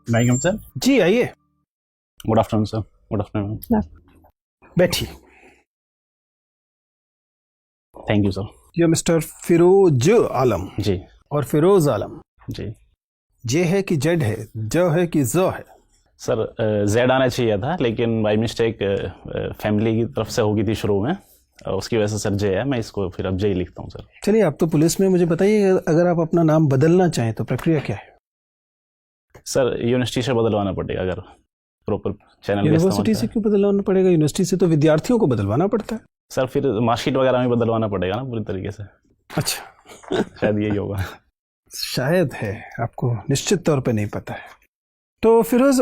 वालेकुम सर। जी आइए। Good afternoon sir. Good afternoon. बैठिए। Thank you sir. ये मिस्टर फिरोज आलम जी और फिरोज आलम, जी जे है कि जेड है, ज है कि ज है? सर, जेड आना चाहिए था लेकिन बाय मिस्टेक फैमिली की तरफ से होगी थी शुरू में, उसकी वजह से सर जे है। मैं इसको फिर अब जे ही लिखता हूँ सर। चलिए, आप तो पुलिस में, मुझे बताइए, अगर आप अपना नाम बदलना चाहें तो प्रक्रिया क्या है? सर यूनिवर्सिटी से बदलवाना पड़ेगा अगर प्रॉपर चैनल का यूनिवर्सिटी इस्तेमाल से क्यों बदलवाना पड़ेगा? यूनिवर्सिटी से तो विद्यार्थियों को बदलवाना पड़ता है। सर फिर मार्कशीट वगैरह में बदलवाना पड़ेगा ना पूरी तरीके से। अच्छा। शायद यही होगा। शायद है, आपको निश्चित तौर पे नहीं पता है। तो फिरोज,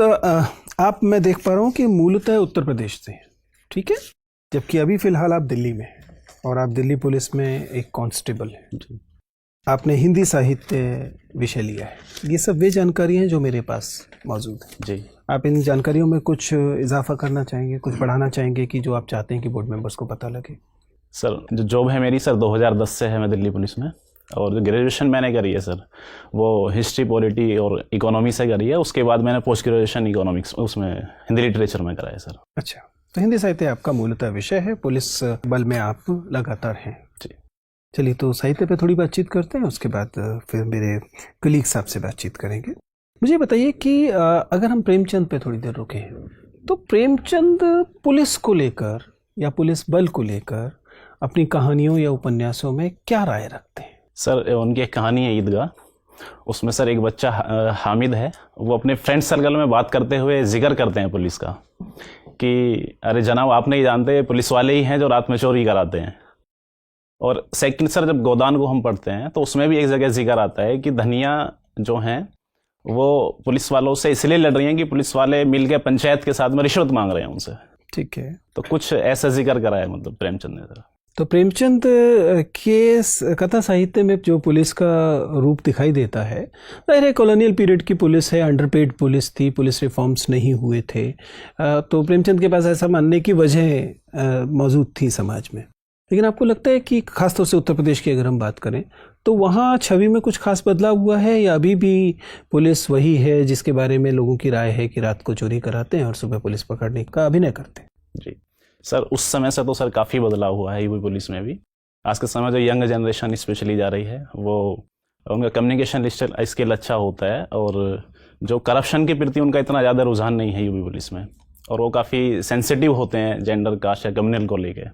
आप, मैं देख पा रहा हूँ कि मूलतः उत्तर प्रदेश से, ठीक है, जबकि अभी फिलहाल आप दिल्ली में हैं और आप दिल्ली पुलिस में एक कांस्टेबल हैं। जी आपने हिंदी साहित्य विषय लिया है। ये सब वे जानकारी हैं जो मेरे पास मौजूद है। जी आप इन जानकारियों में कुछ इजाफा करना चाहेंगे, कुछ बढ़ाना चाहेंगे कि जो आप चाहते हैं कि बोर्ड मेंबर्स को पता लगे? सर, जो जॉब है मेरी सर 2010 से है मैं दिल्ली पुलिस में, और जो ग्रेजुएशन मैंने करी है सर वो हिस्ट्री, पॉलिटी और इकोनॉमी से करी है। उसके बाद मैंने पोस्ट ग्रेजुएशन इकोनॉमिक्स उसमें हिंदी लिटरेचर में करा है सर। अच्छा, तो हिंदी साहित्य आपका मूलतः विषय है, पुलिस बल में आप लगातार हैं। जी चलिए, तो साहित्य पे थोड़ी बातचीत करते हैं, उसके बाद फिर मेरे कलीग साहब से बातचीत करेंगे। मुझे बताइए कि अगर हम प्रेमचंद पे थोड़ी देर रुके तो प्रेमचंद पुलिस को लेकर या पुलिस बल को लेकर अपनी कहानियों या उपन्यासों में क्या राय रखते हैं? सर, उनकी एक कहानी है ईदगाह। उसमें सर एक बच्चा हामिद है, वो अपने फ्रेंड सर्कल में बात करते हुए जिक्र करते हैं पुलिस का कि अरे जनाब, आप नहीं जानते पुलिस वाले ही हैं जो रात में चोरी कराते हैं। और सेकंड सर, जब गोदान को हम पढ़ते हैं तो उसमें भी एक जगह जिक्र आता है कि धनिया जो हैं वो पुलिस वालों से इसलिए लड़ रही हैं कि पुलिस वाले मिलकर पंचायत के साथ में रिश्वत मांग रहे हैं उनसे। ठीक है, तो कुछ ऐसा जिक्र करा है मतलब प्रेमचंद ने सर। तो प्रेमचंद के कथा साहित्य में जो पुलिस का रूप दिखाई देता है, जाहिर है कॉलोनियल पीरियड की पुलिस है, अंडरपेड पुलिस थी, पुलिस रिफॉर्म्स नहीं हुए थे, तो प्रेमचंद के पास ऐसा मानने की वजह मौजूद थी समाज में। लेकिन आपको लगता है कि खासतौर से उत्तर प्रदेश की अगर हम बात करें तो वहाँ छवि में कुछ खास बदलाव हुआ है, या अभी भी पुलिस वही है जिसके बारे में लोगों की राय है कि रात को चोरी कराते हैं और सुबह पुलिस पकड़ने का अभिनय करते हैं? जी सर, उस समय से तो सर काफ़ी बदलाव हुआ है यूपी पुलिस में भी। आज के समय जो यंग जनरेशन स्पेशली जा रही है वो, उनका कम्युनिकेशन स्किल अच्छा होता है, और जो करप्शन के प्रति उनका इतना ज़्यादा रुझान नहीं है यूपी पुलिस में, और वो काफ़ी सेंसिटिव होते हैं जेंडर, कास्ट या कम्युनल को लेके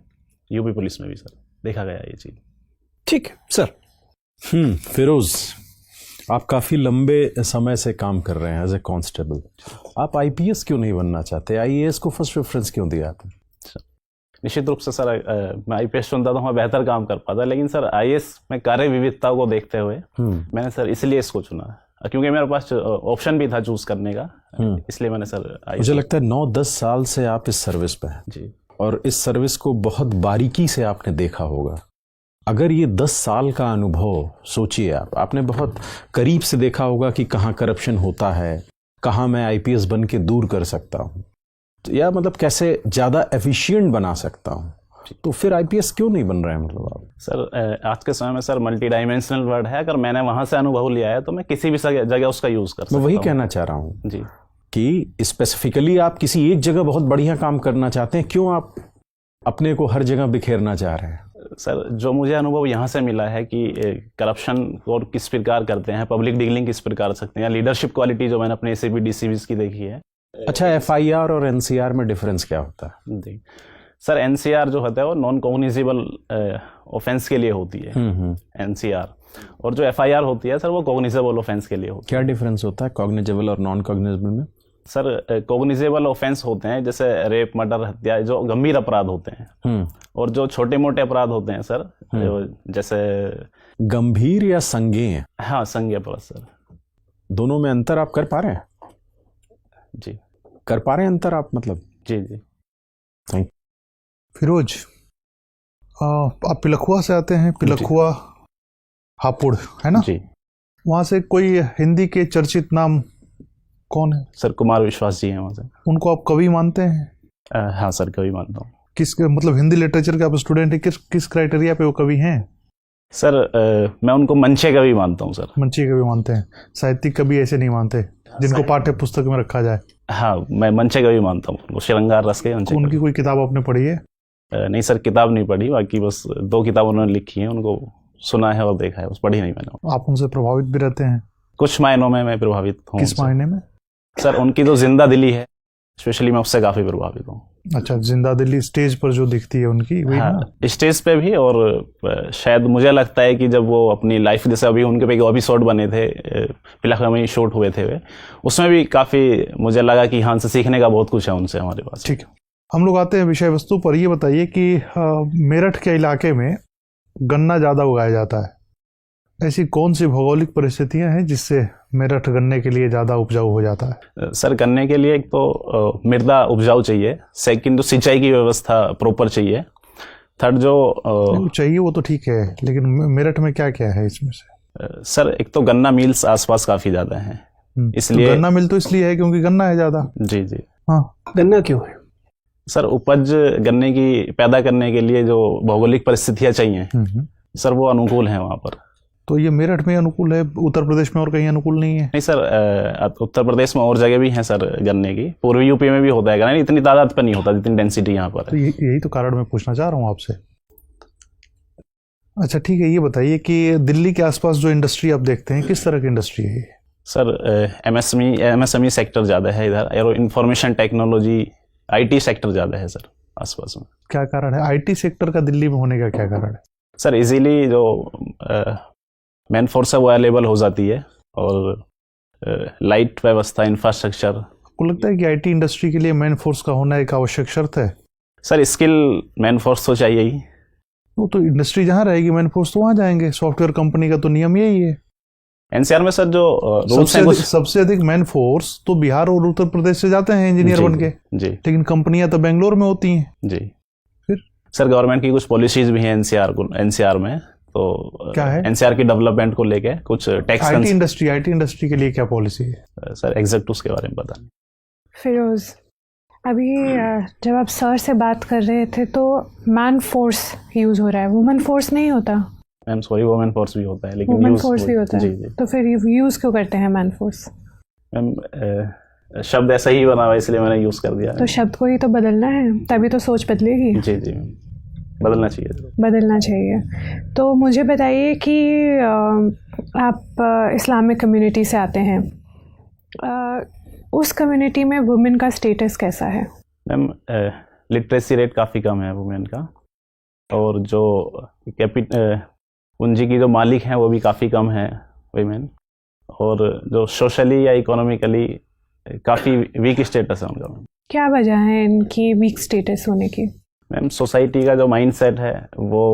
यूपी पुलिस में भी सर देखा गया ये चीज़। ठीक है सर। फिरोज, आप काफ़ी लंबे समय से काम कर रहे हैं एज ए कांस्टेबल। आप आईपीएस क्यों नहीं बनना चाहते? आईएएस को फर्स्ट प्रेफरेंस क्यों दिया आपने? निश्चित रूप से सर, मैं आईपीएस चुनता तो मैं बेहतर काम कर पाता, लेकिन सर आईएएस में कार्य विविधता को देखते हुए मैंने सर इसलिए इसको चुना, क्योंकि मेरे पास ऑप्शन भी था चूज करने का, इसलिए मैंने सर मुझे लगता है 9-10 साल से आप इस सर्विस पे हैं जी, और इस सर्विस को बहुत बारीकी से आपने देखा होगा। अगर ये 10 साल का अनुभव सोचिए, आपने बहुत करीब से देखा होगा कि कहाँ करप्शन होता है, कहाँ मैं आईपीएस बन के दूर कर सकता हूँ, या मतलब कैसे ज़्यादा एफिशिएंट बना सकता हूँ। तो फिर आईपीएस क्यों नहीं बन रहे हैं मतलब आप? सर, आज के समय में सर मल्टी डायमेंशनल वर्ड है, अगर मैंने वहाँ से अनुभव लिया है तो मैं किसी भी जगह उसका यूज़ कर सकता हूँ। मैं वही कहना चाह रहा हूँ जी कि स्पेसिफिकली आप किसी एक जगह बहुत बढ़िया काम करना चाहते हैं, क्यों आप अपने को हर जगह बिखेरना चाह रहे हैं? सर, जो मुझे अनुभव यहाँ से मिला है कि करप्शन और किस प्रकार करते हैं, पब्लिक डीलिंग किस प्रकार कर सकते हैं, लीडरशिप क्वालिटी जो मैंने अपने एसीपी डीसीबीज की देखी है। अच्छा, एफआईआर और एनसीआर में डिफरेंस क्या होता है? जी सर, एनसीआर जो होता है वो नॉन कॉग्निजेबल ऑफेंस के लिए होती है एनसीआर, और जो एफआईआर होती है सर वो कॉग्निजेबल ऑफेंस के लिए होती है। क्या डिफरेंस होता है कॉग्निजेबल और नॉन कॉग्निजेबल में? सर, कॉग्निजेबल ऑफेंस होते हैं जैसे रेप, मर्डर, हत्या, जो गंभीर अपराध होते हैं, और जो छोटे मोटे अपराध होते हैं सर, जैसे गंभीर या संज्ञेय? हाँ, संज्ञेय अपराध सर। दोनों में अंतर आप कर पा रहे हैं? जी कर पा रहे हैं अंतर आप, मतलब? जी जी। थैंक। फिरोज, आप पिलखुआ से आते हैं, पिलखुआ हापुड़ है ना जी। वहाँ से कोई हिंदी के चर्चित नाम कौन है? सर, कुमार विश्वास जी हैं वहाँ से। उनको आप कवि मानते हैं? हाँ सर, कवि मानता हूँ। किस मतलब हिंदी लिटरेचर के आप स्टूडेंट हैं, किस क्राइटेरिया पे वो कवि हैं? सर, मैं उनको मंचे कवि मानता हूँ सर। मंची कवि मानते हैं, साहित्यिक कवि ऐसे नहीं मानते? जिनको पाठ्य पुस्तक में रखा जाए? हाँ, मैं मंचे कवि मानता हूँ उनको, श्रृंगार रस के मंचे उनकी कोई किताब आपने पढ़ी है? नहीं सर, किताब नहीं पढ़ी, बाकी बस 2 किताब उन्होंने लिखी हैं, उनको सुना है और देखा है, बस पढ़ी नहीं मैंने। आप उनसे प्रभावित भी रहते हैं? कुछ मायनों में मैं प्रभावित हूँ। किस मायने में? सर उनकी जो जिंदा दिली है स्पेशली, मैं उससे काफ़ी प्रभावित हूँ। अच्छा, जिंदा दिली स्टेज पर जो दिखती है उनकी, वही ना? हाँ, स्टेज पे भी, और शायद मुझे लगता है कि जब वो अपनी लाइफ, जैसे अभी उनके पे एपिसोड बने थे, फिलहाल में शूट हुए थे वे, उसमें भी काफ़ी मुझे लगा कि हाँ, से सीखने का बहुत कुछ है उनसे हमारे पास। ठीक है, हम लोग आते हैं विषय वस्तु पर। ये बताइए कि मेरठ के इलाके में गन्ना ज़्यादा उगाया जाता है, ऐसी कौन सी भौगोलिक परिस्थितियां हैं जिससे मेरठ गन्ने के लिए ज़्यादा उपजाऊ हो जाता है? सर गन्ने के लिए एक तो मृदा उपजाऊ चाहिए, सेकंड तो सिंचाई की व्यवस्था प्रॉपर चाहिए, थर्ड जो चाहिए वो तो ठीक है, लेकिन मेरठ में क्या क्या है इसमें से? सर एक तो गन्ना मिल्स आसपास काफ़ी ज़्यादा हैं, इसलिए तो गन्ना मिल तो इसलिए है क्योंकि गन्ना है ज़्यादा। जी जी। हाँ, गन्ना क्यों है? सर उपज गन्ने की पैदा करने के लिए जो भौगोलिक परिस्थितियां चाहिए सर, वो अनुकूल हैं वहाँ पर। तो ये मेरठ में अनुकूल है, उत्तर प्रदेश में और कहीं अनुकूल नहीं है? नहीं सर, उत्तर प्रदेश में और जगह भी हैं सर गन्ने की, पूर्वी यूपी में भी होता है गन्ना, इतनी तादाद पर नहीं होता जितनी डेंसिटी यहाँ पर तो है। यही तो कारण मैं पूछना चाह रहा हूँ आपसे। अच्छा ठीक है, ये बताइए कि दिल्ली के आसपास जो इंडस्ट्री आप देखते हैं, किस तरह की इंडस्ट्री है ये? सर एमएसएमई सेक्टर ज़्यादा है इधर, arrow information technology, IT sector ज़्यादा है सर आसपास में। क्या कारण है आईटी सेक्टर का दिल्ली में होने का, क्या कारण है? सर इजीली जो मैन फोर्स है वो अवेलेबल हो जाती है, और लाइट व्यवस्था, इंफ्रास्ट्रक्चर। आपको लगता है कि आईटी इंडस्ट्री के लिए मैन फोर्स का होना एक आवश्यक शर्त है? सर स्किल मैन फोर्स तो चाहिए ही। वो तो इंडस्ट्री जहाँ रहेगी मैन फोर्स तो वहाँ जाएंगे, सॉफ्टवेयर कंपनी का तो नियम यही है। एनसीआर में सर जो रूल्स हैं, सबसे अधिक मैन फोर्स तो बिहार और उत्तर प्रदेश से जाते हैं इंजीनियर बन के जी, लेकिन कंपनियां तो बेंगलोर में होती हैं जी। फिर सर गवर्नमेंट की कुछ पॉलिसीज भी हैं एनसीआर में, तो क्या है? एनसीआर की डेवलपमेंट को लेके कुछ टैक्स। आईटी इंडस्ट्री के लिए क्या पॉलिसी है सर एग्जैक्ट उसके बारे में पता नहीं। फिरोज, अभी जब आप सर से बात कर रहे थे तो मैन फोर्स यूज हो रहा है, वुमेन फोर्स नहीं होता? मैम सॉरी, वुमेन फोर्स भी होता है, लेकिन वुमेन फोर्स भी होता है। जी जी। तो फिर यूज क्यों करते हैं मैन फोर्स? मैम शब्द ऐसा ही बना हुआ इसलिए मैंने यूज कर दिया। तो शब्द को ही तो बदलना है, तभी तो सोच बदलेगी। जी जी, बदलना चाहिए। बदलना चाहिए। तो मुझे बताइए कि आप इस्लामिक कम्युनिटी से आते हैं, उस कम्युनिटी में वुमेन का स्टेटस कैसा है? मैम लिटरेसी रेट काफ़ी कम है वुमेन का, और जो पूंजी की जो मालिक हैं वो भी काफ़ी कम है वुमेन, और जो सोशली या इकोनॉमिकली काफ़ी वीक स्टेटस है उनका। क्या वजह है इनकी वीक स्टेटस होने की? मैम सोसाइटी का जो माइंडसेट है वो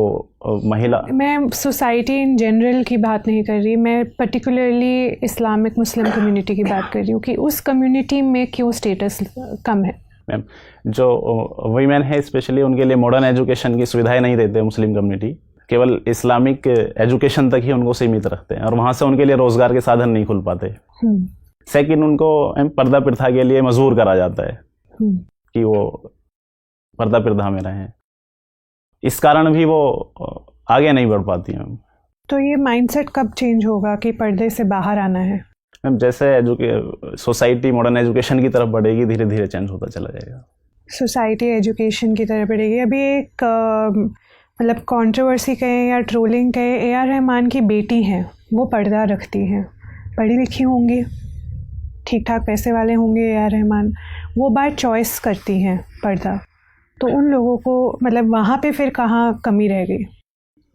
महिला, मैं सोसाइटी इन जनरल की बात नहीं कर रही, मैं पर्टिकुलरली इस्लामिक मुस्लिम कम्युनिटी की बात कर रही हूँ कि उस कम्युनिटी में क्यों स्टेटस कम है? मैम जो वुमेन है स्पेशली उनके लिए मॉडर्न एजुकेशन की सुविधाएं नहीं देते मुस्लिम कम्युनिटी, केवल इस्लामिक एजुकेशन तक ही उनको सीमित रखते हैं, और वहाँ से उनके लिए रोजगार के साधन नहीं खुल पाते। सेकंड, उनको पर्दा प्रथा के लिए मजबूर करा जाता है कि वो पर्दा प्रथा में रहें, इस कारण भी वो आगे नहीं बढ़ पाती हैं। तो ये माइंडसेट कब चेंज होगा कि पर्दे से बाहर आना है? मैम जैसे सोसाइटी मॉडर्न एजुकेशन की तरफ बढ़ेगी, धीरे धीरे चेंज होता चला जाएगा। सोसाइटी एजुकेशन की तरफ बढ़ेगी। अभी एक मतलब कंट्रोवर्सी कहें या ट्रोलिंग कहें, ए आर रहमान की बेटी हैं, वो पर्दा रखती हैं, पढ़ी लिखी होंगी, ठीक ठाक पैसे वाले होंगे ए आर रहमान, वो बाय चॉइस करती हैं पर्दा, तो उन लोगों को मतलब वहाँ पे फिर कहाँ कमी रह गई?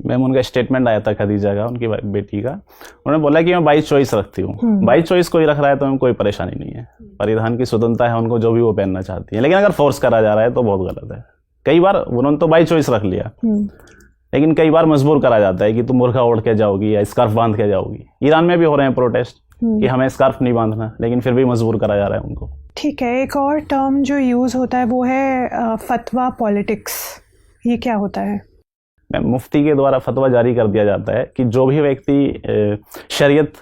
मैम उनका स्टेटमेंट आया था खदीजा का, उनकी बेटी का, उन्होंने बोला कि मैं बाई चॉइस रखती हूँ। बाई चॉइस कोई रख रहा है तो हमें कोई परेशानी नहीं है, परिधान की स्वतंत्रता है उनको, जो भी वो पहनना चाहती है, लेकिन अगर फोर्स करा जा रहा है तो बहुत गलत है। कई बार उन्होंने तो बाई चॉइस रख लिया, लेकिन कई बार मजबूर करा जाता है कि तुम बुर्का ओढ़ के जाओगी या स्कार्फ बांध के जाओगी। ईरान में भी हो रहे हैं प्रोटेस्ट कि हमें स्कार्फ नहीं बांधना, लेकिन फिर भी मजबूर करा जा रहा है उनको। ठीक है, एक और टर्म जो यूज़ होता है वो है फतवा पॉलिटिक्स, ये क्या होता है? मैम मुफ्ती के द्वारा फतवा जारी कर दिया जाता है कि जो भी व्यक्ति शरीयत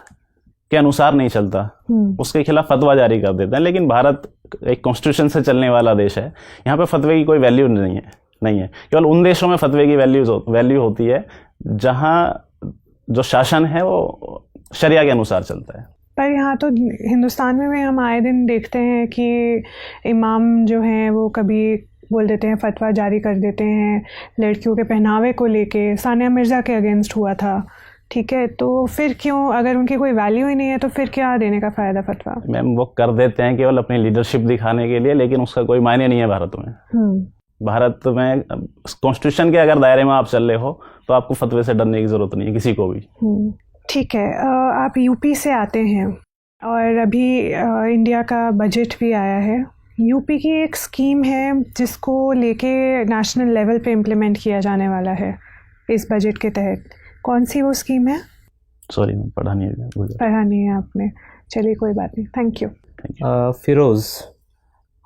के अनुसार नहीं चलता उसके खिलाफ फतवा जारी कर देते हैं। लेकिन भारत एक कॉन्स्टिट्यूशन से चलने वाला देश है, यहाँ पे फतवे की कोई वैल्यू नहीं है। केवल उन देशों में फतवे की वैल्यू होती है जहाँ जो शासन है वो शरिया के अनुसार चलता है। पर यहाँ तो हिंदुस्तान में भी हम आए दिन देखते हैं कि इमाम जो हैं वो कभी बोल देते हैं, फतवा जारी कर देते हैं लड़कियों के पहनावे को लेके। सानिया मिर्ज़ा के अगेंस्ट हुआ था, ठीक है, तो फिर क्यों, अगर उनकी कोई वैल्यू ही नहीं है तो फिर क्या देने का फ़ायदा फतवा। मैम वो कर देते हैं केवल अपनी लीडरशिप दिखाने के लिए, लेकिन उसका कोई मायने नहीं है भारत में। भारत में कॉन्स्टिट्यूशन के अगर दायरे में आप चल रहे हो तो आपको फतवे से डरने की ज़रूरत नहीं है किसी को भी। ठीक है, आप यूपी से आते हैं और अभी इंडिया का बजट भी आया है। यूपी की एक स्कीम है जिसको लेके नेशनल लेवल पे इम्प्लीमेंट किया जाने वाला है इस बजट के तहत। कौन सी वो स्कीम है? सॉरी मैम, पढ़ा नहीं है आपने, चलिए कोई बात नहीं, थैंक यू। फिरोज़,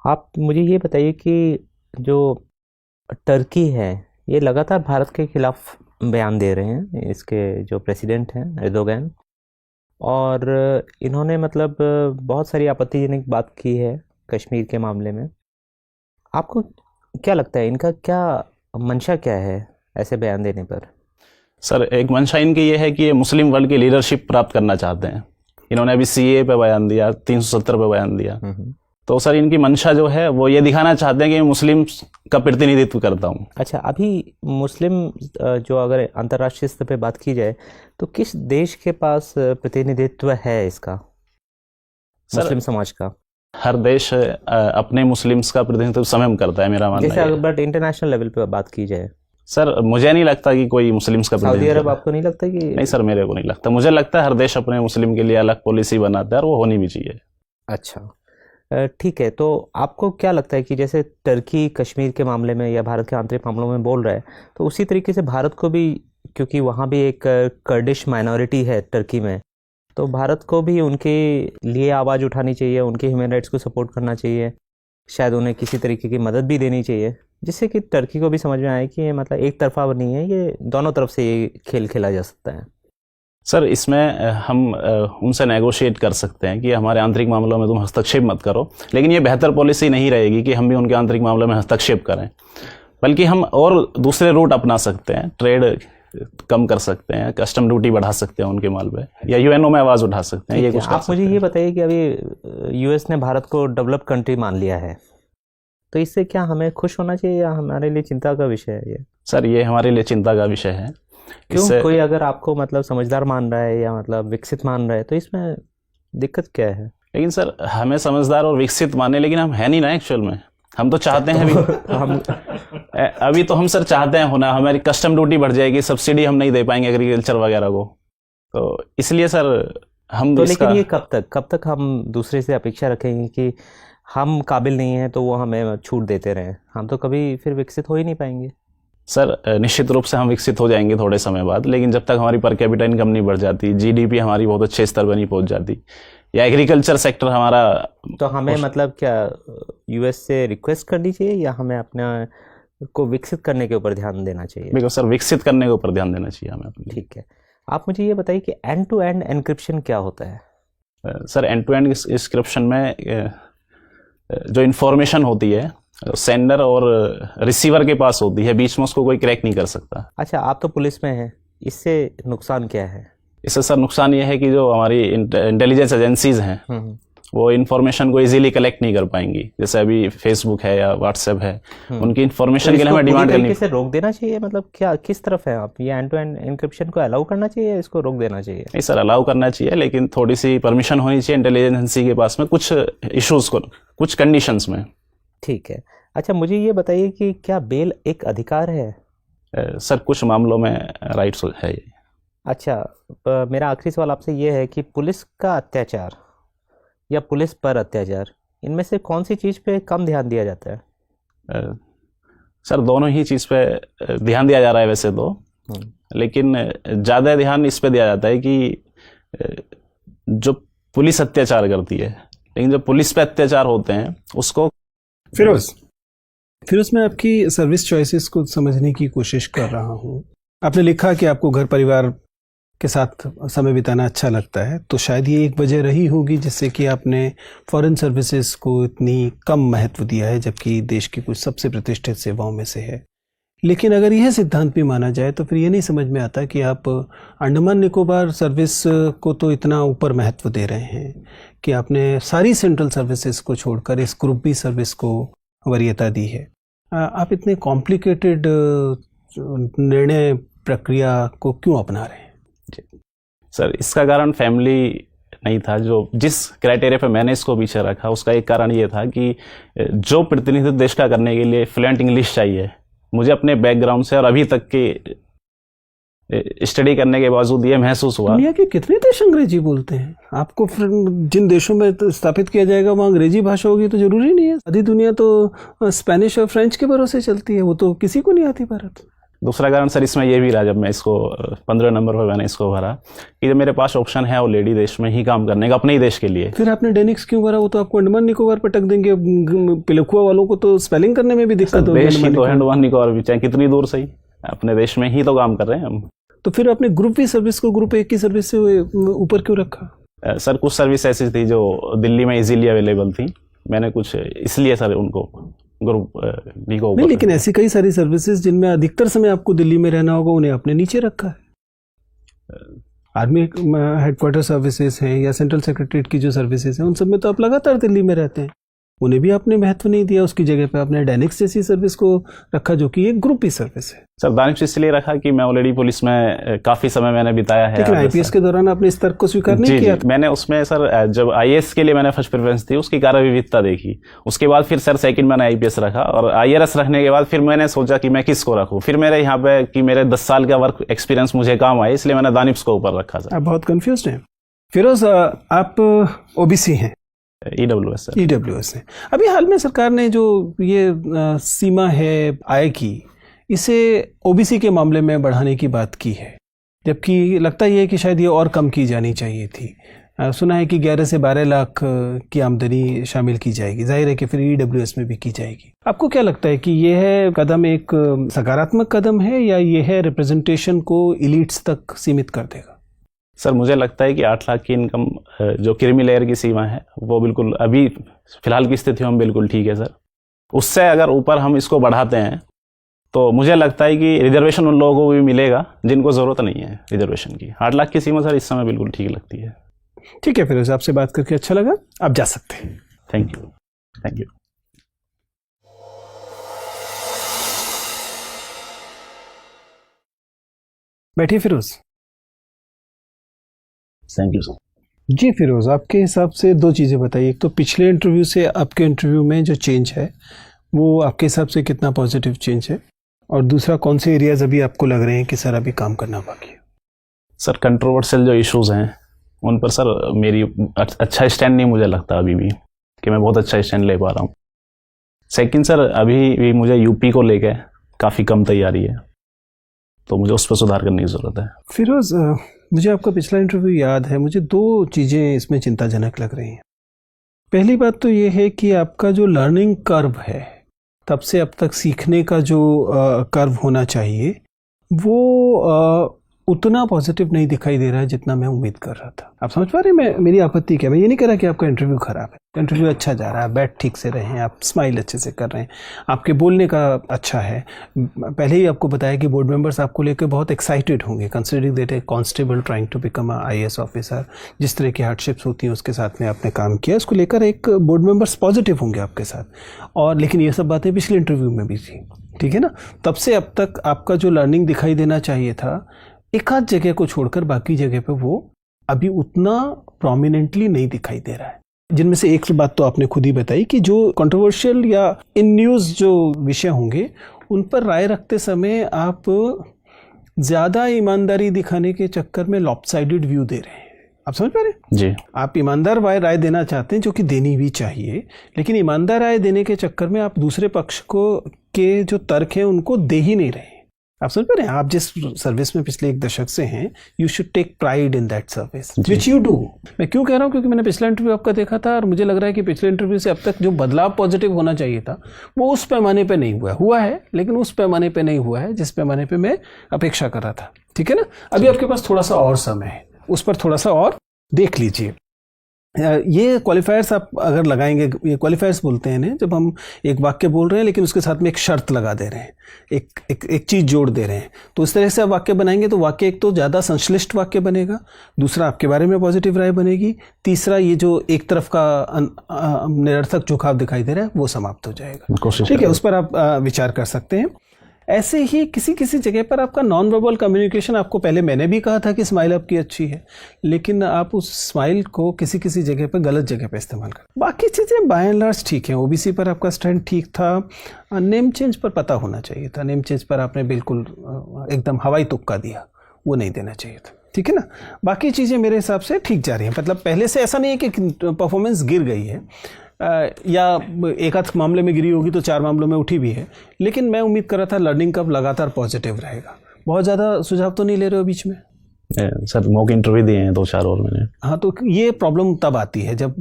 आप मुझे ये बताइए कि जो टर्की है ये लगातार भारत के खिलाफ बयान दे रहे हैं, इसके जो प्रेसिडेंट हैं एर्दोगन, और इन्होंने मतलब बहुत सारी आपत्तिजनक बात की है कश्मीर के मामले में। आपको क्या लगता है इनका क्या मंशा क्या है ऐसे बयान देने पर? सर, एक मंशा इनकी ये है कि ये मुस्लिम वर्ल्ड की लीडरशिप प्राप्त करना चाहते हैं। इन्होंने अभी CAA पे बयान दिया, 370 पे बयान दिया। तो सर इनकी मंशा जो है वो ये दिखाना चाहते हैं कि मैं मुस्लिम का प्रतिनिधित्व करता हूँ। अच्छा, अभी मुस्लिम जो अगर अंतर्राष्ट्रीय स्तर पे बात की जाए तो किस देश के पास प्रतिनिधित्व है इसका, मुस्लिम समाज का? हर देश अपने मुस्लिम्स का प्रतिनिधित्व स्वयं करता है, मेरा मानना है। बट इंटरनेशनल लेवल पे बात की जाए सर, मुझे नहीं लगता कि कोई मुस्लिम्स का सऊदी अरब, आपको नहीं लगता कि? नहीं सर, मेरे को नहीं लगता। मुझे लगता है हर देश अपने मुस्लिम के लिए अलग पॉलिसी बनाता है और वो होनी भी चाहिए। अच्छा, ठीक है, तो आपको क्या लगता है कि जैसे टर्की कश्मीर के मामले में या भारत के आंतरिक मामलों में बोल रहा है, तो उसी तरीके से भारत को भी, क्योंकि वहाँ भी एक कर्डिश माइनॉरिटी है टर्की में, तो भारत को भी उनके लिए आवाज़ उठानी चाहिए, उनके ह्यूमन राइट्स को सपोर्ट करना चाहिए, शायद उन्हें किसी तरीके की मदद भी देनी चाहिए, जिससे कि टर्की को भी समझ में आए कि ये मतलब एक तरफा नहीं है, ये दोनों तरफ से ये खेल खेला जा सकता है। सर, इसमें हम उनसे नेगोशिएट कर सकते हैं कि हमारे आंतरिक मामलों में तुम हस्तक्षेप मत करो, लेकिन ये बेहतर पॉलिसी नहीं रहेगी कि हम भी उनके आंतरिक मामलों में हस्तक्षेप करें, बल्कि हम और दूसरे रूट अपना सकते हैं। ट्रेड कम कर सकते हैं, कस्टम ड्यूटी बढ़ा सकते हैं उनके माल पे, या UNO में आवाज़ उठा सकते हैं। ये कुछ आप मुझे ये बताइए कि अभी US ने भारत को डेवलप कंट्री मान लिया है, तो इससे क्या हमें खुश होना चाहिए या हमारे लिए चिंता का विषय है ये? सर, ये हमारे लिए चिंता का विषय है। क्यों? कोई अगर आपको मतलब समझदार मान रहा है या मतलब विकसित मान रहा है तो इसमें दिक्कत क्या है? लेकिन सर, हमें समझदार और विकसित माने, लेकिन हम है नहीं ना एक्चुअल में। हम तो चाहते हैं अभी तो हम सर चाहते हैं होना, हमारी कस्टम ड्यूटी बढ़ जाएगी, सब्सिडी हम नहीं दे पाएंगे एग्रीकल्चर वगैरह को, तो इसलिए सर हम तो लेकिन ये कब तक हम दूसरे से अपेक्षा रखेंगे कि हम काबिल नहीं हैं तो वो हमें छूट देते रहें? हम तो कभी फिर विकसित हो ही नहीं पाएंगे। सर, निश्चित रूप से हम विकसित हो जाएंगे थोड़े समय बाद, लेकिन जब तक हमारी पर कैपिटा इनकम नहीं बढ़ जाती, GDP हमारी बहुत अच्छे स्तर पर नहीं पहुंच जाती, या एग्रीकल्चर सेक्टर हमारा, तो हमें मतलब क्या US से रिक्वेस्ट करनी चाहिए या हमें अपना को विकसित करने के ऊपर ध्यान देना चाहिए? बिल्कुल सर, विकसित करने के ऊपर ध्यान देना चाहिए हमें। ठीक है, आप मुझे ये बताइए कि एंड टू एंड एन्क्रिप्शन क्या होता है? Sir, end to end encryption में जो इन्फॉर्मेशन होती है सेंडर और रिसीवर के पास होती है, बीच में उसको कोई क्रैक नहीं कर सकता। अच्छा, आप तो पुलिस में हैं, इससे नुकसान क्या है? इससे सर नुकसान ये है कि जो हमारी इंटेलिजेंस एजेंसीज हैं वो इन्फॉर्मेशन को इजीली कलेक्ट नहीं कर पाएंगी। जैसे अभी फेसबुक है या व्हाट्सएप है, उनकी इन्फॉर्मेशन के लिए हमें डिमांड करनी से रोक देना चाहिए। मतलब क्या, किस तरफ है आप? ये एंड टू एंड एन्क्रिप्शन को अलाउ करना चाहिए या इसको रोक देना चाहिए? नहीं सर, अलाउ करना चाहिए, लेकिन थोड़ी सी परमिशन होनी चाहिए इंटेलिजेंस एजेंसी के पास में, कुछ इशूज़ को, कुछ कंडीशंस में। ठीक है, अच्छा मुझे ये बताइए कि क्या बेल एक अधिकार है? सर, कुछ मामलों में राइट्स है ये। अच्छा, मेरा आखिरी सवाल आपसे ये है कि पुलिस का अत्याचार या पुलिस पर अत्याचार, इनमें से कौन सी चीज़ पे कम ध्यान दिया जाता है? सर, दोनों ही चीज़ पे ध्यान दिया जा रहा है वैसे तो, लेकिन ज़्यादा ध्यान इस पे दिया जाता है कि जो पुलिस अत्याचार करती है, लेकिन जो पुलिस पे अत्याचार होते हैं उसको। फिरोज, मैं आपकी सर्विस चॉइसेस को समझने की कोशिश कर रहा हूँ। आपने लिखा कि आपको घर परिवार के साथ समय बिताना अच्छा लगता है, तो शायद ये एक वजह रही होगी जिससे कि आपने फॉरेन सर्विसेज को इतनी कम महत्व दिया है, जबकि देश की कुछ सबसे प्रतिष्ठित सेवाओं में से है। लेकिन अगर यह सिद्धांत भी माना जाए तो फिर ये नहीं समझ में आता कि आप अंडमान निकोबार सर्विस को तो इतना ऊपर महत्व दे रहे हैं कि आपने सारी सेंट्रल सर्विसेज को छोड़कर इस ग्रुप बी सर्विस को वरीयता दी है। आप इतने कॉम्प्लिकेटेड निर्णय प्रक्रिया को क्यों अपना रहे हैं? सर, इसका कारण फैमिली नहीं था। जो जिस क्राइटेरिया पे मैंने इसको पीछे रखा उसका एक कारण ये था कि जो प्रतिनिधित्व देश का करने के लिए फ्लुएंट इंग्लिश चाहिए, मुझे अपने बैकग्राउंड से और अभी तक के स्टडी करने के बावजूद ये महसूस हुआ। दुनिया के कितने देश अंग्रेजी बोलते हैं? आपको फिर जिन देशों में स्थापित किया जाएगा वहाँ अंग्रेजी भाषा होगी तो जरूरी नहीं है। आधी दुनिया तो स्पेनिश और फ्रेंच के भरोसे चलती है, वो तो किसी को नहीं आती भारत। दूसरा कारण सर इसमें यह भी रहा, जब मैं इसको 15 नंबर पर मैंने इसको भरा, कि जब मेरे पास ऑप्शन है ऑलरेडी देश में ही काम करने का, अपने ही देश के लिए। फिर आपने डेनिक्स क्यों भरा? वो तो आपको अंडमान निकोबार पर टक देंगे। पिलखुआ वालों को तो स्पेलिंग करने में भी दिक्कत होगी। देश ही तो अंडमान निकोबार भी, चाहे कितनी दूर सही, अपने देश में ही तो काम कर रहे हैं हम। तो फिर आपने ग्रुप बी सर्विस को ग्रुप ए की सर्विस से ऊपर क्यों रखा? सर कुछ सर्विस ऐसी थी जो दिल्ली में इजीली अवेलेबल थी, मैंने कुछ इसलिए सर उनको ग्रुप बी को ऊपर। नहीं, लेकिन ऐसी कई सारी सर्विसेज जिनमें अधिकतर समय आपको दिल्ली में रहना होगा, उन्हें आपने नीचे रखा है। आर्मी हेडक्वार्टर सर्विसेज हैं या सेंट्रल सेक्रेटरीट की जो सर्विसेज हैं, उन सब में तो आप लगातार दिल्ली में रहते हैं, उन्हें भी आपने महत्व नहीं दिया। उसकी जगह पे आपने डेनिक्स जैसी सर्विस को रखा जो कि एक ग्रुप ही सर्विस है। सर दानिश इसलिए रखा कि मैं ऑलरेडी पुलिस में काफी समय मैंने बिताया है। लेकिन आईपीएस के दौरान आपने इस तर्क को स्वीकार नहीं किया। मैंने उसमें सर जब आईएएस के लिए मैंने फर्स्ट प्रेफरेंस थी, उसकी कार्य विविधता देखी, उसके बाद फिर सर सेकंड मैंने आईपीएस रखा, और आईआरएस रखने के बाद फिर मैंने सोचा कि मैं किसको रखूं। फिर मेरे यहाँ पे कि मेरे 10 साल का वर्क एक्सपीरियंस मुझे काम आए, इसलिए मैंने दानिश को ऊपर रखा सर। आप बहुत कंफ्यूज हैं। फिरोज, आप ओबीसी हैं? EWS sir. ईडब्ल्यूएस है। अभी हाल में सरकार ने जो ये सीमा है आय की, इसे ओबीसी के मामले में बढ़ाने की बात की है, जबकि लगता ही है कि शायद ये और कम की जानी चाहिए थी। सुना है कि 11 से 12 लाख की आमदनी शामिल की जाएगी। जाहिर है कि फिर ईडब्ल्यूएस में भी की जाएगी। आपको क्या लगता है कि यह कदम एक सकारात्मक कदम है या यह है रिप्रेजेंटेशन को इलीट्स तक सीमित कर देगा? सर मुझे लगता है कि 8 लाख की इनकम जो क्रीमी लेयर की सीमा है वो बिल्कुल अभी फिलहाल की स्थितियों में बिल्कुल ठीक है सर। उससे अगर ऊपर हम इसको बढ़ाते हैं तो मुझे लगता है कि रिजर्वेशन उन लोगों को भी मिलेगा जिनको ज़रूरत नहीं है रिजर्वेशन की। 8 लाख की सीमा सर इस समय बिल्कुल ठीक लगती है। ठीक है, फिर आपसे बात करके अच्छा लगा। आप जा सकते हैं। Thank you. Thank you. बैठिए फिरोज। Thank you sir. जी फिरोज, आपके हिसाब से दो चीज़ें बताइए। एक तो पिछले इंटरव्यू से आपके इंटरव्यू में जो चेंज है वो आपके हिसाब से कितना पॉजिटिव चेंज है, और दूसरा कौन से एरियाज अभी आपको लग रहे हैं कि सर अभी काम करना बाकी है? सर कंट्रोवर्शियल जो इश्यूज हैं उन पर सर मेरी अच्छा स्टैंड नहीं मुझे लगता अभी भी कि मैं बहुत अच्छा स्टैंड ले पा रहा हूँ। सेकंड सर अभी भी मुझे यूपी को लेके काफ़ी कम तैयारी है, तो मुझे उस पर सुधार करने की ज़रूरत है। फिरोज, मुझे आपका पिछला इंटरव्यू याद है। मुझे दो चीज़ें इसमें चिंताजनक लग रही हैं। पहली बात तो ये है कि आपका जो लर्निंग कर्व है, तब से अब तक सीखने का जो कर्व होना चाहिए, वो उतना पॉजिटिव नहीं दिखाई दे रहा है जितना मैं उम्मीद कर रहा था। आप समझ पा रहे हैं मेरी आपत्ति क्या? मैं ये नहीं कह रहा कि आपका इंटरव्यू खराब है। इंटरव्यू अच्छा जा रहा है, बैठ ठीक से रहे हैं, आप स्माइल अच्छे से कर रहे हैं, आपके बोलने का अच्छा है। पहले ही आपको बताया कि बोर्ड मेंबर्स आपको लेकर बहुत एक्साइटेड होंगे, considering that a constable trying to become a IAS officer. जिस तरह की हार्डशिप्स होती हैं उसके साथ में आपने काम किया, उसको लेकर एक बोर्ड मेंबर्स पॉजिटिव होंगे आपके साथ। और लेकिन ये सब बातें पिछले इंटरव्यू में भी थी, ठीक है ना? तब से अब तक आपका जो लर्निंग दिखाई देना चाहिए था, एक आध जगह को छोड़कर बाकी जगह पे वो अभी उतना प्रोमिनेंटली नहीं दिखाई दे रहा है। जिनमें से एक बात तो आपने खुद ही बताई कि जो कंट्रोवर्शियल या इन न्यूज़ जो विषय होंगे उन पर राय रखते समय आप ज़्यादा ईमानदारी दिखाने के चक्कर में लॉपसाइडेड व्यू दे रहे हैं। आप समझ पा रहे हैं? जी। आप ईमानदार राय देना चाहते हैं, जो कि देनी भी चाहिए, लेकिन ईमानदार राय देने के चक्कर में आप दूसरे पक्ष को के जो तर्क हैं उनको दे ही नहीं रहे। आप समझ पा रहे हैं? आप जिस सर्विस में पिछले 1 दशक से हैं, you should take pride in that service which you do. मैं क्यों कह रहा हूँ? क्योंकि मैंने पिछला इंटरव्यू आपका देखा था और मुझे लग रहा है कि पिछले इंटरव्यू से अब तक जो बदलाव पॉजिटिव होना चाहिए था वो उस पैमाने पे नहीं हुआ है, लेकिन उस पैमाने पे नहीं हुआ है जिस पैमाने पे मैं अपेक्षा कर रहा था। ठीक है ना? अभी आपके पास थोड़ा सा और समय है, उस पर थोड़ा सा और देख लीजिए। ये क्वालिफायर्स आप अगर लगाएंगे, ये क्वालिफायर्स बोलते हैं इन्हें, जब हम एक वाक्य बोल रहे हैं लेकिन उसके साथ में एक शर्त लगा दे रहे हैं, एक चीज़ जोड़ दे रहे हैं, तो इस तरह से आप वाक्य बनाएंगे तो वाक्य एक तो ज़्यादा संश्लिष्ट वाक्य बनेगा, दूसरा आपके बारे में पॉजिटिव राय बनेगी, तीसरा ये जो एक तरफ का निरर्थक झुकाव दिखाई दे रहा है वो समाप्त हो जाएगा। ठीक है, उस पर आप विचार कर सकते हैं। ऐसे ही किसी किसी जगह पर आपका नॉन वर्बल कम्युनिकेशन, आपको पहले मैंने भी कहा था कि स्माइल आपकी अच्छी है, लेकिन आप उस स्माइल को किसी किसी जगह पर गलत जगह पर इस्तेमाल कर। बाकी चीज़ें बाय एंड लार्ज ठीक हैं। ओबीसी पर आपका स्टैंड ठीक था, नेम चेंज पर पता होना चाहिए था, नेम चेंज पर आपने बिल्कुल एकदम हवाई तुक्का दिया, वो नहीं देना चाहिए था। ठीक है ना, बाकी चीज़ें मेरे हिसाब से ठीक जा रही हैं। मतलब पहले से ऐसा नहीं है कि परफॉर्मेंस गिर गई है, या एक आध मामले में गिरी होगी तो 4 मामलों में उठी भी है, लेकिन मैं उम्मीद कर रहा था लर्निंग कर्व लगातार पॉजिटिव रहेगा। बहुत ज़्यादा सुझाव तो नहीं ले रहे हो बीच में? सर मॉक इंटरव्यू दिए हैं 2-4 और मैंने। हाँ, तो ये प्रॉब्लम तब आती है जब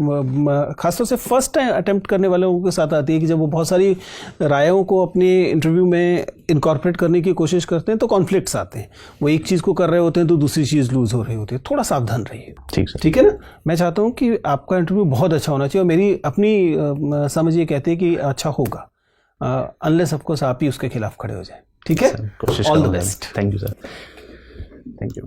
खासतौर से फर्स्ट अटेम्प्ट करने वालों के साथ आती है कि जब वो बहुत सारी रायों को अपने इंटरव्यू में इनकॉर्पोरेट करने की कोशिश करते हैं तो कॉन्फ्लिक्ट्स आते हैं। वो एक चीज़ को कर रहे होते हैं तो दूसरी चीज़ लूज हो रही होती है। थोड़ा सावधान रहिए। ठीक सर। ठीक है ना, मैं चाहता हूँ कि आपका इंटरव्यू बहुत अच्छा होना चाहिए, और मेरी अपनी समझ ये कहती है कि अच्छा होगा, अनलेस ऑफकोर्स आप ही उसके खिलाफ खड़े हो जाए। ठीक है, कोशिश ऑल द करूंगा। Best. Thank you sir, thank you.